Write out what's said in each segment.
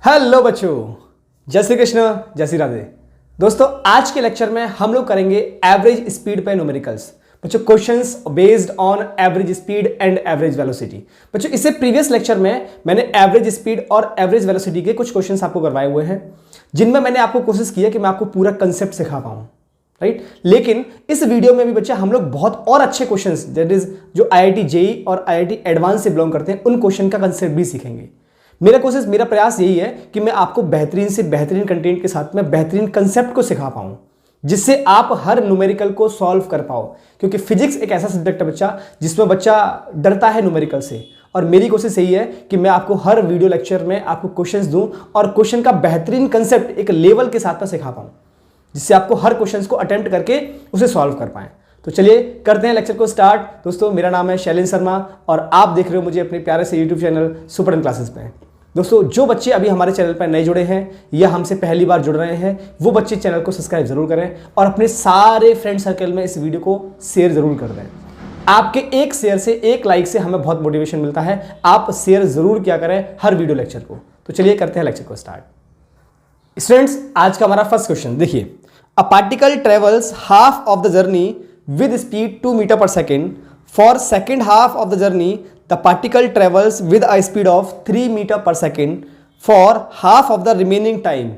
Hello बच्चों, जय श्री कृष्ण, जय श्री राधे। दोस्तों, आज के लेक्चर में हम लोग करेंगे एवरेज स्पीड पे न्यूमेरिकल्स। बच्चों, questions based on average speed and average velocity. बच्चों, इससे प्रीवियस लेक्चर में मैंने एवरेज स्पीड और एवरेज वेलोसिटी के कुछ क्वेश्चंस आपको करवाए हुए हैं, जिनमें मैंने आपको कोशिश किया कि मैं आपको पूरा कंसेप्ट सिखा पाऊं, राइट। लेकिन इस वीडियो में भी बच्चे हम लोग बहुत और अच्छे क्वेश्चंस, दैट इज जो IIT JEE और IIT एडवांस से बिलोंग करते हैं, उन क्वेश्चन का कंसेप्ट भी सीखेंगे। मेरा प्रयास यही है कि मैं आपको बेहतरीन से बेहतरीन कंटेंट के साथ में बेहतरीन कंसेप्ट को सिखा पाऊं, जिससे आप हर न्यूमेरिकल को सॉल्व कर पाओ। क्योंकि फिजिक्स एक ऐसा सब्जेक्ट है बच्चा, जिसमें बच्चा डरता है न्यूमेरिकल से, और मेरी कोशिश यही है कि मैं आपको हर वीडियो लेक्चर में आपको क्वेश्चंस दूं और क्वेश्चन का बेहतरीन कंसेप्ट एक लेवल के साथ में सिखा पाऊं, जिससे आपको हर क्वेश्चन को अटेम्प्ट करके उसे सॉल्व कर पाएं। तो चलिए करते हैं लेक्चर को स्टार्ट। दोस्तों, मेरा नाम है शैलेंद्र शर्मा और आप देख रहे हो मुझे अपने प्यारे से यूट्यूब चैनल सुपर क्लासेस पे। दोस्तों, जो बच्चे अभी हमारे चैनल पर नए जुड़े हैं या हमसे पहली बार जुड़ रहे हैं, वो बच्चे चैनल को सब्सक्राइब जरूर करें और अपने सारे फ्रेंड सर्कल में इस वीडियो को शेयर जरूर कर दें। आपके एक शेयर से, एक लाइक से हमें बहुत मोटिवेशन मिलता है। आप शेयर जरूर किया करें हर वीडियो लेक्चर को। तो चलिए करते हैं लेक्चर को स्टार्ट। स्टूडेंट्स, आज का हमारा फर्स्ट क्वेश्चन देखिए। A particle travels half of the journey with speed 2 metre per second. For second half of the journey the particle travels with a speed of 3 meter per second for half of the remaining time,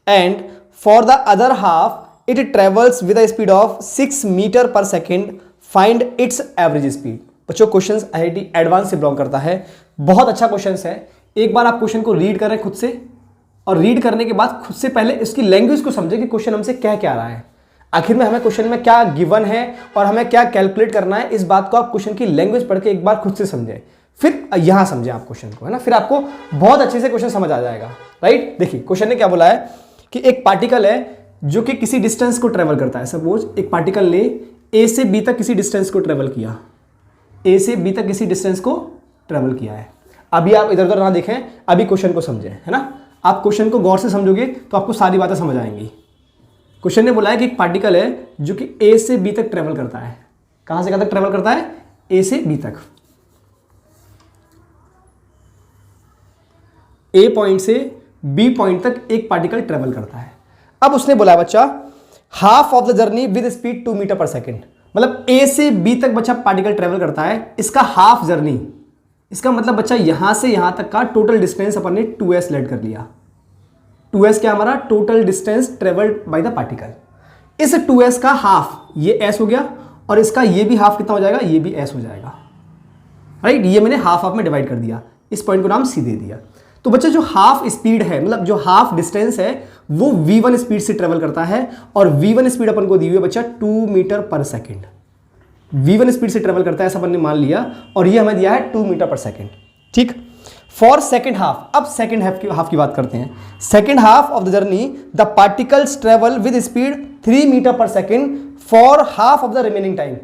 and for the other half it travels with a speed of 6 meter per second. Find its average speed. बच्चों, questions IIT advance से belong करता है। बहुत अच्छा questions है। एक बार आप question को रीड करें खुद से, और रीड करने के बाद खुद से पहले इसकी लैंग्वेज को समझें कि क्वेश्चन हमसे कह क्या रहा है। आखिर में हमें क्वेश्चन में क्या गिवन है और हमें क्या कैलकुलेट करना है, इस बात को आप क्वेश्चन की लैंग्वेज पढ़ के एक बार खुद से समझें, फिर यहां समझें आप क्वेश्चन को, है ना। फिर आपको बहुत अच्छे से क्वेश्चन समझ आ जाएगा, राइट। देखिए, क्वेश्चन ने क्या बोला है कि एक पार्टिकल है जो कि किसी डिस्टेंस को ट्रेवल करता है। सपोज एक पार्टिकल ने A से B तक किसी डिस्टेंस को ट्रेवल किया, A से B तक किसी डिस्टेंस को ट्रेवल किया है। अभी आप इधर उधर ना देखें, अभी क्वेश्चन को समझें, है ना। आप क्वेश्चन को गौर से समझोगे तो आपको सारी बातें समझ आएंगी। क्वेश्चन ने बोला है कि एक पार्टिकल है जो कि A से B तक ट्रेवल करता है। कहां से कहां तक ट्रेवल करता है? A से B तक। A पॉइंट से B पॉइंट तक एक पार्टिकल ट्रेवल करता है। अब उसने बोला बच्चा half of the journey with speed 2 metre per second, मतलब A से B तक बच्चा पार्टिकल ट्रेवल करता है, इसका हाफ जर्नी, इसका मतलब बच्चा यहां से यहां तक का टोटल डिस्टेंस अपन ने 2s लेट कर लिया। 2s क्या हमारा? Total distance travelled by the particle. इस 2s का हाफ ये s हो गया, और इसका ये भी हाफ कितना हो जाएगा? ये भी s हो जाएगा, राइट। ये मैंने हाफ हाफ में डिवाइड कर दिया, इस पॉइंट को नाम c दे दिया। तो बच्चा जो हाफ स्पीड है, मतलब जो हाफ डिस्टेंस है, वो v1 स्पीड से ट्रेवल करता है, और v1 स्पीड अपन को दी हुई है बच्चा 2 metre per second. v1 speed से ट्रेवल करता है ऐसा अपन ने मान लिया, और ये हमें दिया है 2 मीटर पर सेकेंड, ठीक। फॉर सेकेंड हाफ, अब सेकेंड हाफ की बात करते हैं। Second half of the journey the particles travel with speed 3 metre per second for half of the remaining time.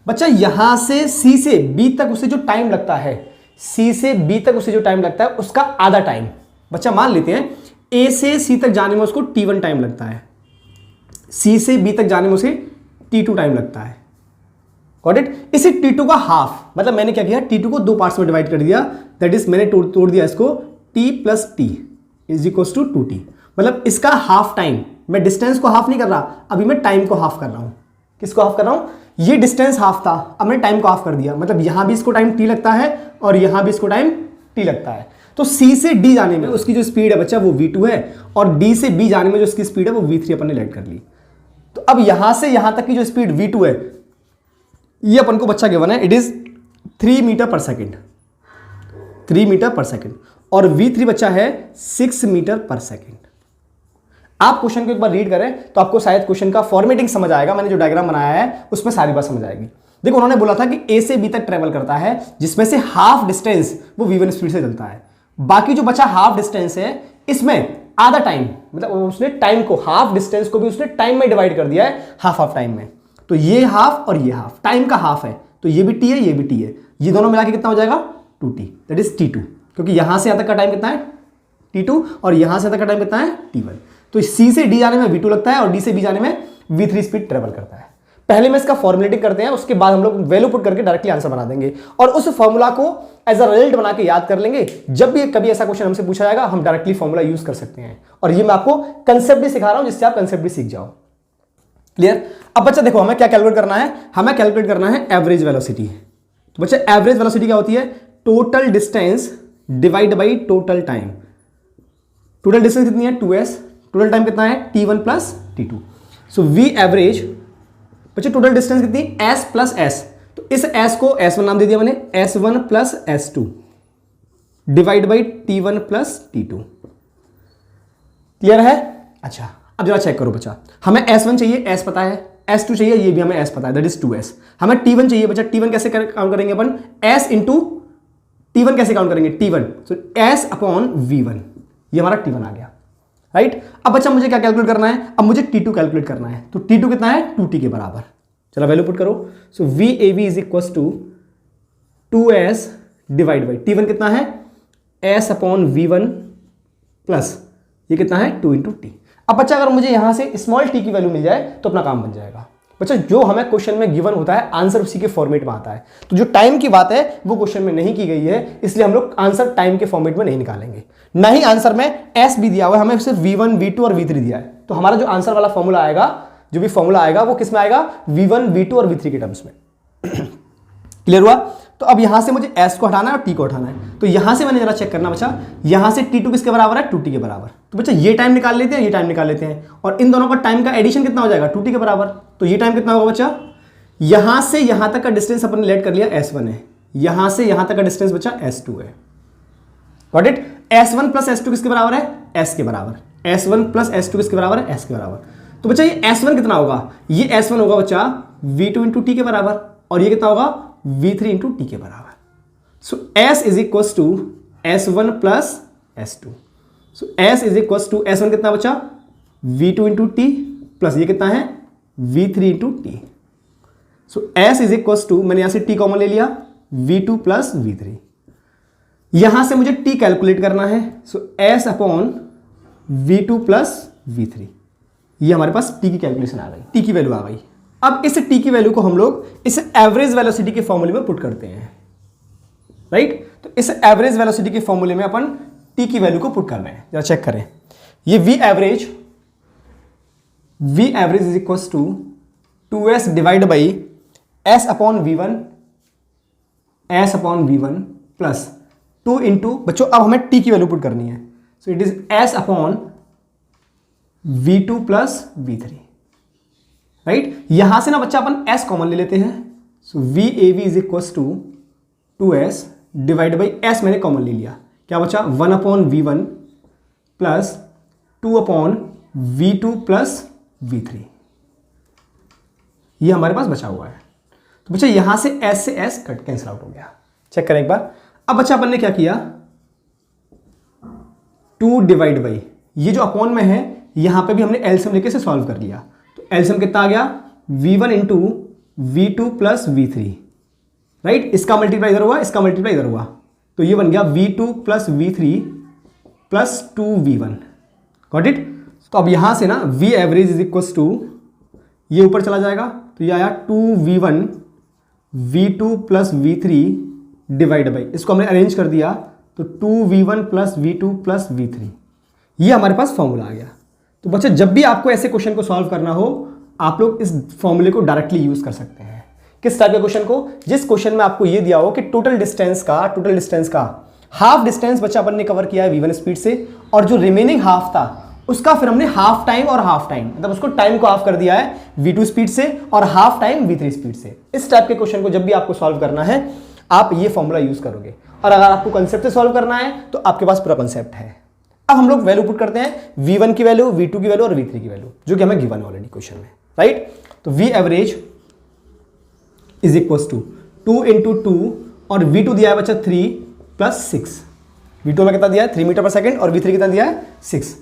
बच्चा, यहां से C से B तक उसे जो टाइम लगता है, C से B तक उसे जो टाइम लगता है, उसका आधा टाइम। बच्चा, मान लेते हैं A से C तक जाने में उसको T1 टाइम लगता है, C से B तक जाने में उसे T2 टाइम लगता है। Got it. इसी T2 का हाफ, मतलब मैंने क्या किया, T2 को 2 पार्ट्स में डिवाइड कर दिया, दैट इज मैंने तोड़ दिया इसको, T plus T is equals to 2T। मतलब इसका हाफ टाइम, मैं डिस्टेंस को हाफ नहीं कर रहा, अभी मैं टाइम को हाफ कर रहा हूं। किसको हाफ कर रहा हूं? ये डिस्टेंस हाफ था, अब मैंने टाइम को हाफ कर दिया, मतलब यहां भी इसको टाइम T लगता है और यहां भी इसको टाइम T लगता है। तो C से D जाने में उसकी जो स्पीड है बच्चा वो V2 है, और D से B जाने में जो उसकी स्पीड है वो V3 अपन ने लेट कर ली। तो अब यहां से यहां तक की जो स्पीड V2 है, ये अपन को बच्चा गिवन है, it is 3 metre per second, 3 metre per second, और V3 बच्चा है 6 मीटर पर सेकेंड। आप क्वेश्चन को एक बार रीड करें तो आपको शायद क्वेश्चन का फॉर्मेटिंग समझ आएगा। मैंने जो डायग्राम बनाया है उसमें सारी बात समझ आएगी। देखो, उन्होंने बोला था कि A से B तक ट्रेवल करता है, जिसमें से हाफ डिस्टेंस वो V1 स्पीड से चलता है। बाकी जो बचा हाफ डिस्टेंस है, इसमें आधा टाइम, मतलब उसने टाइम को, हाफ डिस्टेंस को भी उसने टाइम में डिवाइड कर दिया है, हाफ हाफ टाइम में। तो ये हाफ और ये हाफ, टाइम का हाफ है, तो ये भी T है, ये भी T है, ये दोनों मिला के कितना हो जाएगा? 2T, that is T2। क्योंकि यहां से यहां तक का टाइम कितना है? T2, और यहां से तक का टाइम कितना है? T1। तो C से D जाने में V2 लगता है, और D से B जाने में V3 स्पीड ट्रेवल करता है। पहले में इसका फॉर्मुलेटिंग करते हैं, उसके बाद हम लोग वैल्यू पुट करके डायरेक्टली आंसर बना देंगे और उस फॉर्मूला को एज अ रिजल्ट बना के याद कर लेंगे। जब भी कभी ऐसा क्वेश्चन हमसे पूछा जाएगा हम डायरेक्टली फॉर्मूला यूज कर सकते हैं। और ये मैं आपको कंसेप्ट भी सिखा रहा हूं जिससे आप कंसेप्ट भी सीख जाओ। क्लियर? अब बच्चा देखो हमें क्या कैलकुलेट करना है, हमें कैलकुलेट करना है एवरेज वेलोसिटी। तो बच्चा एवरेज वेलोसिटी क्या होती है? Total distance divide by total time. Total distance कितनी है? 2s। टोटल टाइम कितना है? t1 plus t2। So v average बच्चे टोटल डिस्टेंस कितनी? s plus s। तो इस s को s1 नाम दे दिया मैंने, s1 plus s2 divide by t1 plus t2। Clear है? अच्छा अब जरा चेक करो बच्चा, हमें s1 चाहिए, s पता है, s2 चाहिए, ये भी हमें s पता है, दैट इज 2s। हमें t1 चाहिए बच्चा, t1 कैसे काउंट करेंगे अपन? s इंटू t1 कैसे काउंट करेंगे? t1, सो s अपॉन v1, ये हमारा t1 आ गया, राइट? अब बच्चा मुझे क्या कैलकुलेट करना है? अब मुझे t2 कैलकुलेट करना है। तो t2 कितना है? 2t के बराबर। चलो वैल्यू पुट करो। So VAV is equal to 2s divide by t1 कितना है? s अपॉन v1 प्लस ये कितना है? 2 इंटू टी। अब बच्चा अगर मुझे यहां से स्मॉल t की वैल्यू मिल जाए तो अपना काम बन जाएगा। बच्चा जो हमें क्वेश्चन में गिवन होता है आंसर उसी के फॉर्मेट में आता है। तो जो टाइम की बात है वो क्वेश्चन में नहीं की गई है, इसलिए हम लोग आंसर टाइम के फॉर्मेट में नहीं निकालेंगे। ना ही आंसर में s भी दिया हुआ है, हमें सिर्फ v1 v2 और v3 दिया है। तो हमारा जो आंसर वाला फॉर्मूला आएगा, जो भी फॉर्मूला आएगा वो किस में आएगा? v1 v2 और v3 के टर्म्स में। क्लियर हुआ? तो अब यहां से मुझे s को हटाना है और t को हटाना है। तो यहां से मैंने जरा चेक करना बच्चा, यहां से t2 किसके बराबर है? 2t के बराबर। तो बच्चा ये टाइम निकाल लेते हैं, ये टाइम निकाल लेते हैं, और इन दोनों का टाइम का एडिशन कितना हो जाएगा? 2t के बराबर। तो ये टाइम कितना होगा बच्चा? यहां से यहां तक का डिस्टेंस अपन ने लेट कर लिया s1 है, यहां से यहां तक का डिस्टेंस बच्चा s2 है। Got it? s1 plus s2 किसके बराबर है? s के बराबर। s1 प्लस s2 किसके बराबर है? s के बराबर। तो बच्चा ये s1 कितना होगा? ये s1 होगा बच्चा v2 इंटू टी के बराबर, और ये कितना होगा? v3 इंटू टी के बराबर। So s is equal to s1 plus s2। So s is equal to s1 कितना बच्चा? v2 इंटू टी प्लस ये कितना है? v3 into T. So s is equal to, मैंने यहां से t कॉमन ले लिया, v2 प्लस v3। यहां से मुझे t कैलकुलेट करना है। सो s upon v2 plus v3, ये हमारे पास t की कैलकुलेशन आ गई, t की वैल्यू आ गई। अब इस t की वैल्यू को हम लोग इस एवरेज वेलोसिटी के फॉर्मूले में पुट करते हैं, राइट? तो इस एवरेज वेलोसिटी के फॉर्मूले में अपन t की वैल्यू को पुट कर रहे हैं। जरा चेक करें, ये v average is equal to 2s divide by s upon v1 plus 2 into, बच्चों अब हमें t की वैल्यू पुट करनी है। So it is s upon v2 plus v3, right? यहां से ना बच्चा अपन s कॉमन ले लेते हैं। So VAV is equal to 2s divide by s मैंने कॉमन ले लिया, क्या बचा? 1 upon v1 plus 2 upon v2 plus v3, ये हमारे पास बचा हुआ है। तो बच्चा यहां से s कट कैंसिल आउट हो गया। चेक करें एक बार। अब बच्चा अपन ने क्या किया? 2 डिवाइड बाई, ये जो अपॉन में है यहां पे भी हमने एलसीएम लेके से सॉल्व कर लिया। तो एलसीएम कितना आ गया? v1 into v2 plus v3, right? इसका मल्टीप्लाई इधर हुआ, इसका मल्टीप्लाई इधर हुआ, तो ये बन गया v2 plus v3 plus 2v1। Got it? तो अब यहां से ना v average is equal to, ये ऊपर चला जाएगा, तो ये आया 2v1 v2 plus v3 divide by, इसको हमने अरेंज कर दिया तो 2v1 plus v2 plus v3, ये हमारे पास फॉर्मूला आ गया। तो बच्चे जब भी आपको ऐसे क्वेश्चन को सॉल्व करना हो आप लोग इस फॉर्मूले को डायरेक्टली यूज कर सकते हैं। किस टाइप के क्वेश्चन को? जिस क्वेश्चन में आपको ये दिया हो कि टोटल डिस्टेंस का हाफ डिस्टेंस बच्चा अपन ने कवर किया है v1 स्पीड से, और जो रिमेनिंग हाफ था उसका फिर हमने हाफ टाइम और हाफ टाइम, मतलब उसको टाइम को हाफ कर दिया है v2 स्पीड से और हाफ टाइम v3 स्पीड से। इस टाइप के क्वेश्चन को जब भी आपको सॉल्व करना है आप ये फॉर्मूला यूज करोगे, और अगर आपको कंसेप्ट से सॉल्व करना है तो आपके पास पूरा कंसेप्ट है। अब हम लोग वैल्यू पुट करते हैं, v1 की वैल्यू, v2 की वैल्यू और v3 की वैल्यू, जो कि हमें गिवन ऑलरेडी क्वेश्चन में, राइट? तो v average is equal to 2 into 2, और v2 दिया है बच्चा 3 प्लस 6, v2 में कितना दिया है? 3 मीटर पर सेकेंड, और v3 कितना दिया है? 6,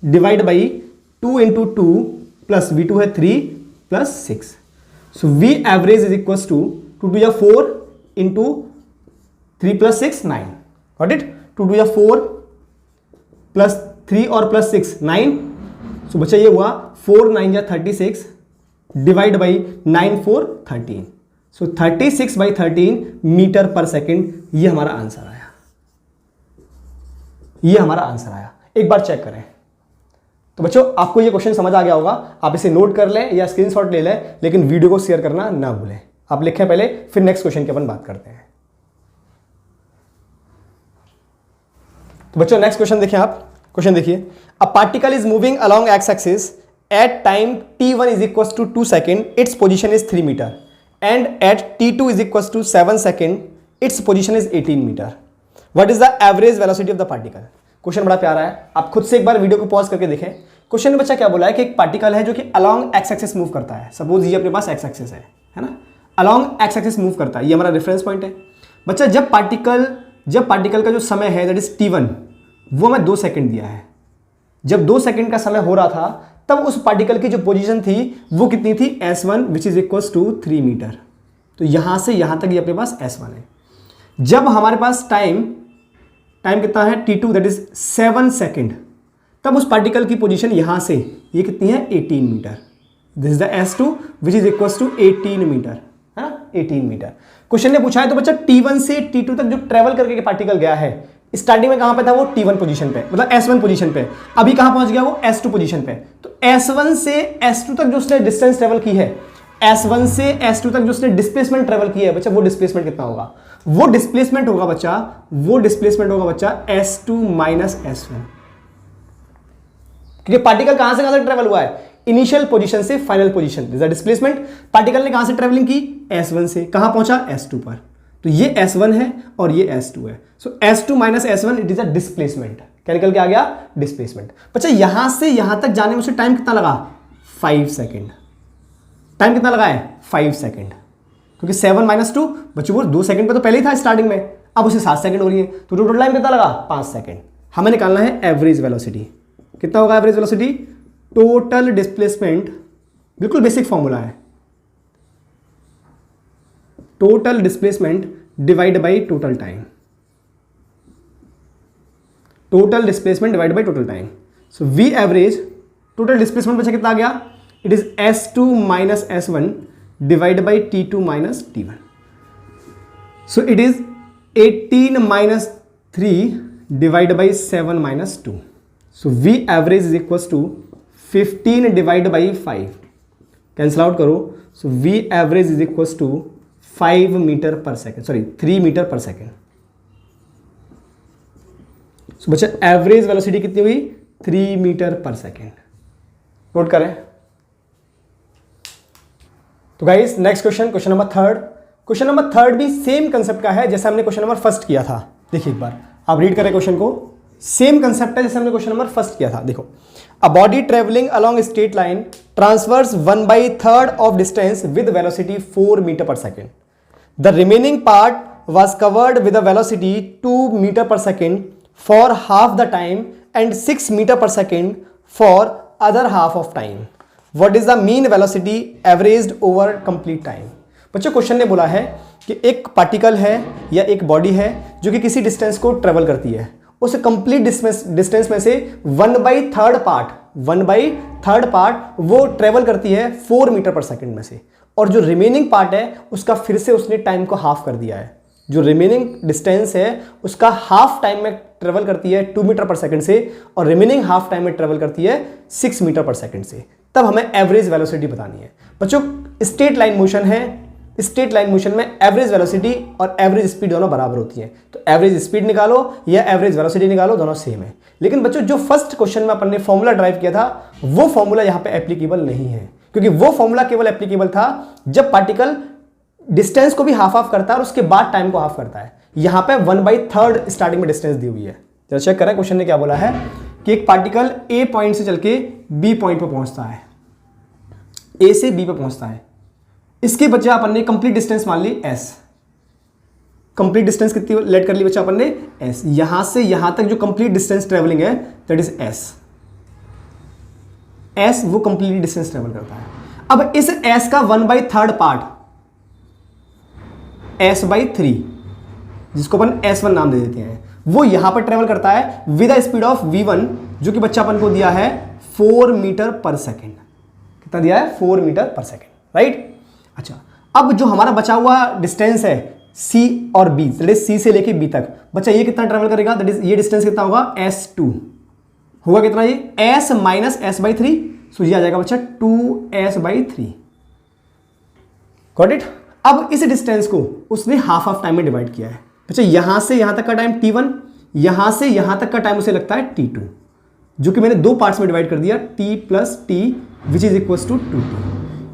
divide by 2 into 2 plus v2 है 3 plus 6। So v average is equal to 2 2 4 into 3 plus 6 9, got it? 2 2 4 plus 3 और प्लस 6 9। सो बच्चा ये हुआ 4 9 36, divide by 9 4 13, so 36/13 metre per second. ये हमारा आंसर आया, ये हमारा आंसर आया। एक बार चेक करें। तो बच्चों आपको ये क्वेश्चन समझ आ गया होगा, आप इसे नोट कर लें या स्क्रीनशॉट ले लें, लेकिन वीडियो को शेयर करना ना भूलें। आप लिखें पहले, फिर नेक्स्ट क्वेश्चन की अपन बात करते हैं। तो बच्चों नेक्स्ट क्वेश्चन देखिए, आप क्वेश्चन देखिए। A particle is moving along X axis at time t1 is equal to 2 second, its position is 3 metre, and at t2 is equal to 7 second, its position is 18 metre. What is the average velocity of the particle? Question बड़ा प्यारा है, आप खुद से एक बार video को pause करके देखें। क्वेश्चन में बच्चा क्या बोला है कि एक पार्टिकल है जो कि अलोंग एक्स एक्सिस मूव करता है। सपोज ये अपने पास एक्स एक्सिस है ना, अलोंग एक्स एक्सिस मूव करता है, ये हमारा रेफरेंस पॉइंट है। बच्चा जब पार्टिकल का जो समय है दैट इज t1, वो हमें 2 सेकंड दिया है। जब 2 सेकंड का समय हो रहा था तब उस पार्टिकल की जो पोजीशन थी वो कितनी थी, s1 which is equal to 3 metre. तो यहां से यहां तक ये अपने पास s1 है। जब हमारे पास टाइम कितना है t2 दैट इज 7 सेकंड, तब उस पार्टिकल की पोजीशन यहां से ये कितनी है, 18 metre. This is the s2 which is equal to 18 metre, है ना, 18 मीटर। क्वेश्चन ने पूछा है तो बच्चा t1 से t2 तक जो ट्रेवल करके पार्टिकल गया है, स्टार्टिंग में कहां पे था वो t1 पोजीशन पे, मतलब s1 पोजीशन पे, अभी कहां पहुंच गया वो s2 पोजीशन पे। तो s1 से s2 तक जो उसने डिस्टेंस ट्रेवल की है, s1 से s2 तक जो उसने डिस्प्लेसमेंट ट्रेवल की है बच्चा, वो डिस्प्लेसमेंट कितना होगा? वो डिस्प्लेसमेंट होगा बच्चा s2 माइनस s1, क्योंकि पार्टिकल कहां से ट्रेवल हुआ है, इनिशियल पोजीशन से final position. This is displacement. Particle ने कहां से ट्रेवलिंग की, s1 से, कहां पहुंचा, s2 पर। तो ये s1 है और ये s2 है। सो s2 minus s1 it is a displacement. क्या निकल के आ गया, डिस्प्लेसमेंट। बच्चा यहां से यहां तक जाने में उसे टाइम कितना लगा, 5 सेकेंड। टाइम कितना लगा है, 5 सेकेंड, क्योंकि 7 माइनस 2 बच्चों वो 2 सेकेंड पे तो पहले ही था स्टार्टिंग में, अब उसे 7 सेकेंड हो रही है, तो टोटल टाइम कितना लगा, 5 सेकेंड। हमें निकालना है एवरेज वेलोसिटी। कितना होगा एवरेज वेलोसिटी, टोटल डिस्प्लेसमेंट, बिल्कुल बेसिक फॉर्मूला है, total displacement divide by total time, total displacement divide by total time. So v average, total displacement बच्चा कितना आ गया, it is s2 minus s1 divide by t2 minus t1। So it is 18 minus 3 divide by 7 minus 2। So v average is equal to 15 divide by 5, cancel out करो। So v average is equal to 5 metre per second, sorry 3 metre per second. सो बच्चा average velocity कितनी हुई, 3 metre per second. Note करें। तो guys next question, question number third. Question number third भी same concept का है जैसे हमने क्वेश्चन नंबर फर्स्ट किया था। देखिए एक बार आप रीड करें क्वेश्चन को, सेम कंसेप्ट है जैसे हमने क्वेश्चन नंबर फर्स्ट किया था। देखो, a body travelling along straight line transverse 1/3 of distance with velocity 4 metre per second. The remaining part was covered with a velocity 2 meter per second for half the time and 6 meter per second for other half of time. What is the mean velocity averaged over complete time? बच्चों question ने बोला है कि एक particle है या एक body है जो कि किसी डिस्टेंस को ट्रेवल करती है, उस कंप्लीट डिस्टेंस में से 1/3 पार्ट वो ट्रेवल करती है 4 मीटर पर सेकेंड में से, और जो रिमेनिंग पार्ट है उसका फिर से उसने टाइम को हाफ कर दिया है। जो रिमेनिंग डिस्टेंस है उसका हाफ टाइम में ट्रेवल करती है 2 मीटर पर सेकंड से, और रिमेनिंग हाफ टाइम में ट्रेवल करती है 6 मीटर पर सेकंड से। तब हमें एवरेज वेलोसिटी बतानी है। बच्चों स्ट्रेट लाइन मोशन है, स्ट्रेट लाइन मोशन में एवरेज वेलोसिटी और एवरेज स्पीड दोनों बराबर होती है। तो एवरेज स्पीड निकालो या एवरेज वेलोसिटी निकालो, दोनों सेम है। लेकिन बच्चों जो फर्स्ट क्वेश्चन में अपन ने फॉर्मूला ड्राइव किया था वो फॉर्मूला यहाँ पे एप्लीकेबल नहीं है, क्योंकि वो फॉर्मूला केवल एप्लीकेबल था जब पार्टिकल डिस्टेंस को भी हाफ करता है और उसके बाद टाइम को हाफ करता है। यहां पे 1/3 स्टार्टिंग में डिस्टेंस दी हुई है। जरा चेक करें क्वेश्चन ने क्या बोला है कि एक पार्टिकल ए पॉइंट से चल के बी पॉइंट पे पहुंचता है, ए से बी पे पहुंचता है। इसके बच्चा अपन ने कंप्लीट डिस्टेंस मान ली s। कंप्लीट डिस्टेंस कितनी लेट कर ली बच्चा अपन ने, s। यहां से यहां तक जो कंप्लीट डिस्टेंस ट्रेवलिंग है दैट इज s वो कंप्लीट डिस्टेंस ट्रेवल करता है। अब इस s का 1/3 पार्ट s/3, जिसको अपन s1 नाम दे देते हैं, वो यहां पर ट्रेवल करता है विद स्पीड ऑफ v1, जो कि बच्चा अपन को दिया है 4 मीटर पर सेकेंड। कितना दिया है 4 मीटर पर सेकेंड, राइट। अच्छा, अब जो हमारा बचा हुआ डिस्टेंस है C और B, दैट इज C से लेके B तक, बच्चा ये कितना ट्रेवल करेगा, दैट इज ये डिस्टेंस कितना होगा S2 होगा, कितना ये S माइनस S बाई 3, सो ये आ जाएगा बच्चा 2S बाई 3, गॉट इट। अब इस डिस्टेंस को उसने हाफ ऑफ टाइम में डिवाइड किया है बच्चा, यहां से यहां तक का टाइम T1, यहां से यहां तक का टाइम उसे लगता है T2, जो कि मैंने दो पार्ट्स में डिवाइड कर दिया, T plus T which is equal to 2T।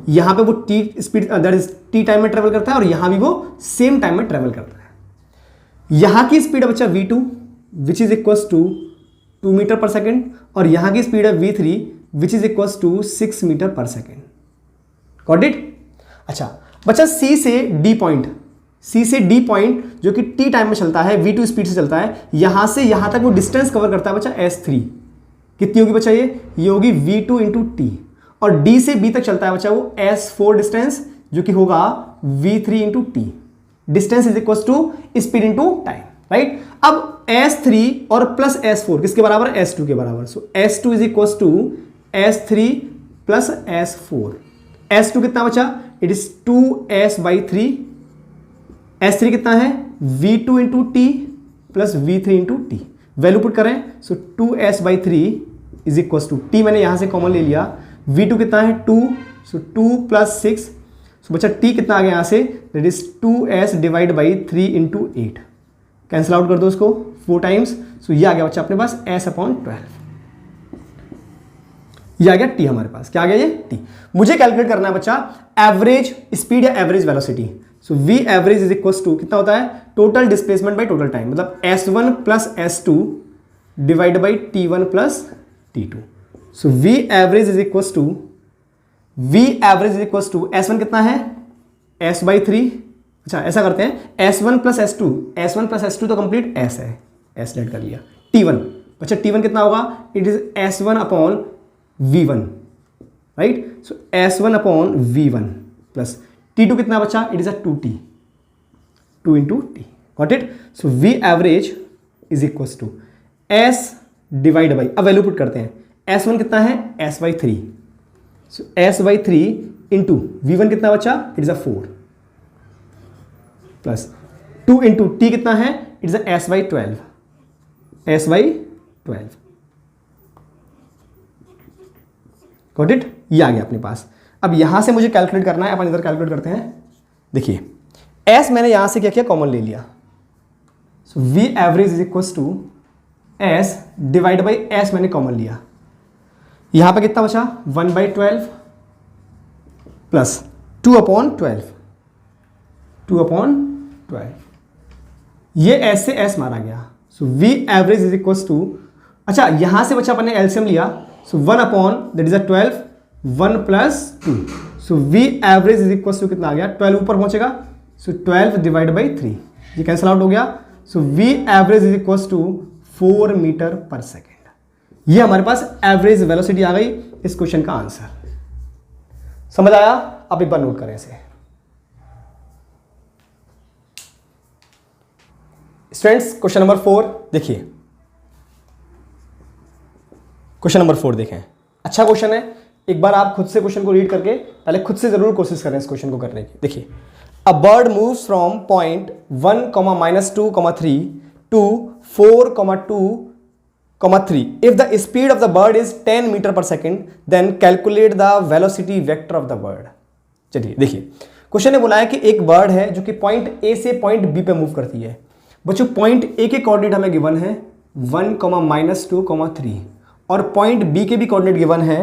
यहां पे वो T speed that is T time में ट्रेवल करता है और यहां भी वो सेम टाइम में ट्रेवल करता है। यहां की स्पीड है बच्चा V2 which is equal to 2 metre per second और यहां की स्पीड है V3 which is equal to 6 metre per second, got it. अच्छा बच्चा C से D पॉइंट, C से D पॉइंट जो कि T टाइम में चलता है, V2 स्पीड से चलता है, यहां से यहां तक वो डिस्टेंस कवर करता है बच्चा S3, कितनी होगी बच्चा ये होगी V2 इंटू T, और D से B तक चलता है बच्चा वो S4 डिस्टेंस जो कि होगा V3 into T, distance is equal to speed into time, right. अब S3 और प्लस S4 किसके बराबर है, S2 के बराबर, so S2 is equal to S3 plus S4, S2 कितना बचा, it is 2S by 3, S3 कितना है V2 into T plus V3 into T, value put करें, so 2S by 3 is equal to T मैंने यहां से कॉमन ले लिया, V2 कितना है 2, सो 2 प्लस 6, सो बच्चा T कितना आ गया यहां से, that is 2S divide by 3 into 8, cancel out कर दो उसको 4 टाइम्स, सो ये आ गया बच्चा अपने पास S अपॉन 12, ये आ गया T हमारे पास, क्या आ गया ये T। मुझे कैलकुलेट करना है बच्चा एवरेज स्पीड या average velocity, so V average is equal to कितना होता है, total displacement by total time, मतलब S1 plus S2 divide by T1 plus T2, so V average is equal to S1 कितना है S बाई 3। अच्छा ऐसा करते हैं S1 प्लस S2 तो कंप्लीट S है, S लेट कर लिया, T1 बच्चा T1 कितना होगा, it is S1 upon V1, right, so S1 upon V1 plus T2 कितना बचा, it is a 2T, 2 into T, got it. So V average is equal to S divide by, अब value put करते हैं, S1 कितना है S by 3, so S by 3 into V1 कितना बचा, it is a 4 plus 2 into T कितना है, it is a S by 12, S by 12, got it, ये आ गया अपने पास। अब यहां से मुझे कैलकुलेट करना है, अपन इधर कैलकुलेट करते हैं, देखिए S मैंने यहां से क्या किया, कॉमन ले लिया, so V average is equal to S divide by S मैंने कॉमन लिया, यहां पे कितना बचा 1 बाई 12 प्लस 2 अपॉन 12, 2 अपॉन 12, ये S से S मारा गया, so V average is equal to, अच्छा यहां से बचा अपन ने एलसीएम लिया, so 1 upon that is a 12, 1 plus 2, so V average is equal to कितना आ गया, 12 ऊपर पहुंचेगा, सो 12 डिवाइड बाई 3, ये कैंसिल आउट हो गया, so V average is equal to 4 metre per second. ये हमारे पास एवरेज वेलोसिटी आ गई इस क्वेश्चन का आंसर, समझ आया। अब एक बार नोट करें इसे स्टूडेंट्स। क्वेश्चन नंबर 4 देखिए, क्वेश्चन नंबर 4 देखें, अच्छा क्वेश्चन है, एक बार आप खुद से क्वेश्चन को रीड करके पहले खुद से जरूर कोशिश करें इस क्वेश्चन को करने की। देखिए, a bird moves from point 1, -2, 3 to 4, 2, 3 if the speed of the bird is 10 metre per second then calculate the velocity vector of the bird. चलिए देखिए, क्वेश्चन ने बोला है कि एक बर्ड है जो कि पॉइंट ए से पॉइंट बी पे मूव करती है। बच्चों पॉइंट ए के कोऑर्डिनेट हमें गिवन है 1, -2, 3 और पॉइंट बी के भी कोऑर्डिनेट गिवन है,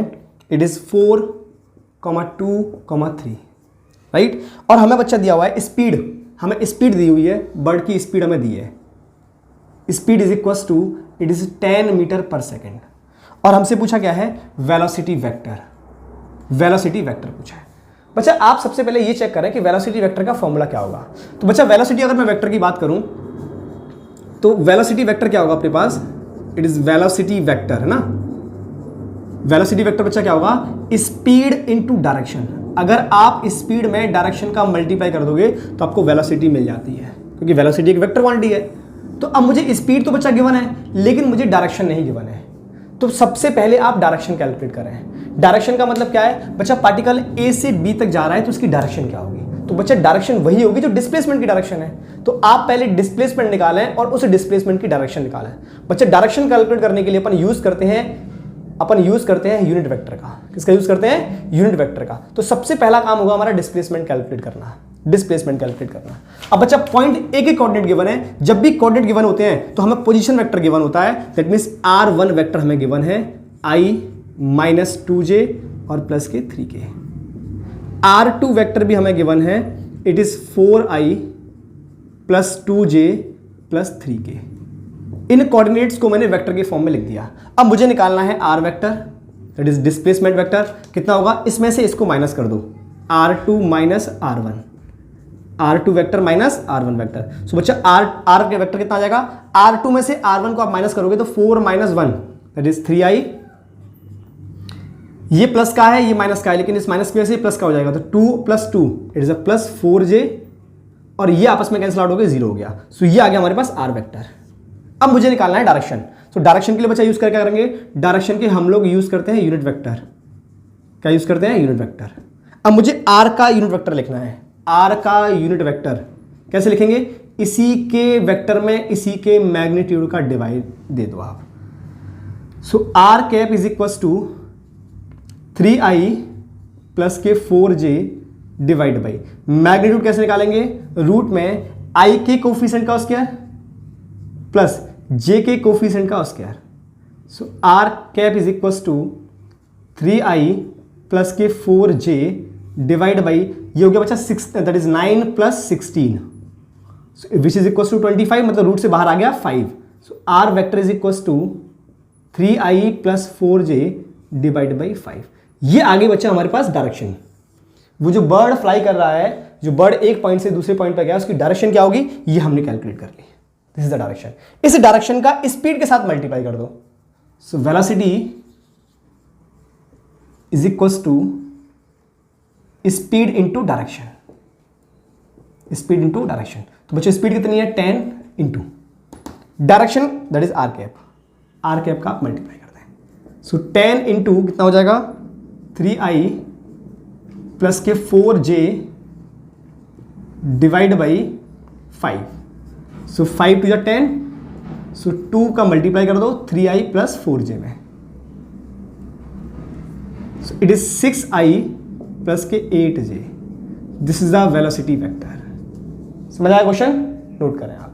इट इज 4, 2, 3, राइट। और हमें बच्चा दिया हुआ है स्पीड, हमें स्पीड दी हुई है, बर्ड की स्पीड हमें दी है, speed is equal to it is 10 metre per second, और हमसे पूछा क्या है वेलोसिटी वेक्टर, वेलोसिटी वेक्टर पूछा है। बच्चा आप सबसे पहले ये चेक करें कि वेलोसिटी वेक्टर का फॉर्मूला क्या होगा। तो बच्चा वेलोसिटी अगर मैं वेक्टर की बात करूं तो वेलोसिटी वेक्टर क्या होगा अपने पास, इट इज वेलोसिटी वेक्टर, है ना। वेलोसिटी वेक्टर बच्चा क्या होगा, स्पीड इनटू डायरेक्शन। अगर आप स्पीड में डायरेक्शन का मल्टीप्लाई कर दोगे तो आपको वेलोसिटी मिल जाती है, क्योंकि वेलोसिटी एक वेक्टर क्वांटिटी है। तो अब मुझे स्पीड तो बच्चा गिवन है, लेकिन मुझे डायरेक्शन नहीं गिवन है। तो सबसे पहले आप डायरेक्शन कैलकुलेट कर रहे हैं। डायरेक्शन का मतलब क्या है बच्चा, पार्टिकल ए से बी तक जा रहा है तो उसकी डायरेक्शन क्या होगी? तो बच्चा डायरेक्शन वही होगी जो डिस्प्लेसमेंट की डायरेक्शन है। तो आप पहले डिस्प्लेसमेंट निकालें और उस डिस्प्लेसमेंट की डायरेक्शन निकालें। बच्चा डायरेक्शन कैलकुलेट करने के लिए अपन यूज करते हैं यूनिट वेक्टर का। किसका यूज करते हैं? यूनिट वेक्टर का। तो सबसे पहला काम होगा हमारा डिस्प्लेसमेंट कैलकुलेट करना। अब बच्चा पॉइंट ए के कोऑर्डिनेट गिवन है। जब भी कोऑर्डिनेट गिवन होते हैं तो हमें पोजीशन वेक्टर गिवन होता है। दैट मींस r1 वेक्टर हमें गिवन है i माइनस 2j और प्लस के 3k। r2 वेक्टर भी हमें गिवन है, it is 4i plus 2j plus 3k। In coordinates को मैंने वेक्टर के फॉर्म में लिख दिया। अब मुझे निकालना है r vector, that is displacement vector. कितना होगा? इसमें से इसको माइनस कर दो, r2 minus r1, r2 vector minus r1 vector. So बच्चा r के वेक्टर कितना आ जाएगा? r2 में से r1 को आप माइनस करोगे तो 4 माइनस 1 दैट इज 3i। ये प्लस का है, ये माइनस का है, लेकिन इस माइनस की वजह से प्लस का हो जाएगा। तो 2 plus 2 it is a plus 4j, और ये आपस में कैंसिल आउट हो गया, 0 हो गया। सो ये आ गया हमारे पास r वेक्टर। अब मुझे निकालना है डायरेक्शन। तो डायरेक्शन के लिए बच्चा यूज कर क्या करेंगे? डायरेक्शन के हम लोग यूज करते हैं यूनिट वेक्टर। क्या यूज करते हैं? Unit vector. अब मुझे r का यूनिट वेक्टर लिखना है। r का यूनिट वेक्टर कैसे लिखेंगे? इसी के वेक्टर में इसी के मैग्नीट्यूड का डिवाइड दे दो आप। So r cap is equal to 3i plus के 4j डिवाइड बाई मैग्नीट्यूड। कैसे निकालेंगे? रूट में i के कोफिशिएंट का स्क्वायर प्लस j के कोफिशिएंट का square. So r cap is equal to 3i plus के 4j डिवाइड बाई, ये हो गया बच्चा 6, that is 9 plus 16 which is equal to 25, मतलब रूट से बाहर आ गया 5। So r vector is equal to 3i plus 4j divide by 5। ये आगे बच्चा हमारे पास डायरेक्शन। वो जो बर्ड फ्लाई कर रहा है, जो बर्ड एक पॉइंट से दूसरे पॉइंट पर गया, उसकी डायरेक्शन क्या होगी ये हमने कैलकुलेट कर ली। This is the direction. इस डायरेक्शन का स्पीड के साथ मल्टीप्लाई कर दो। So velocity is equal to speed into direction. Speed into direction. तो बच्चों स्पीड कितनी है? 10 into direction, that is r cap. r cap का आप मल्टीप्लाई करते हैं। सो 10 इंटू कितना हो जाएगा? 3i प्लस के 4j divide by 5। So 5 to 10, so 2 का मल्टीप्लाई कर दो 3i प्लस 4j में। सो इट इज 6i प्लस के 8j। This is the velocity vector. समझ आया क्वेश्चन? नोट करें आप।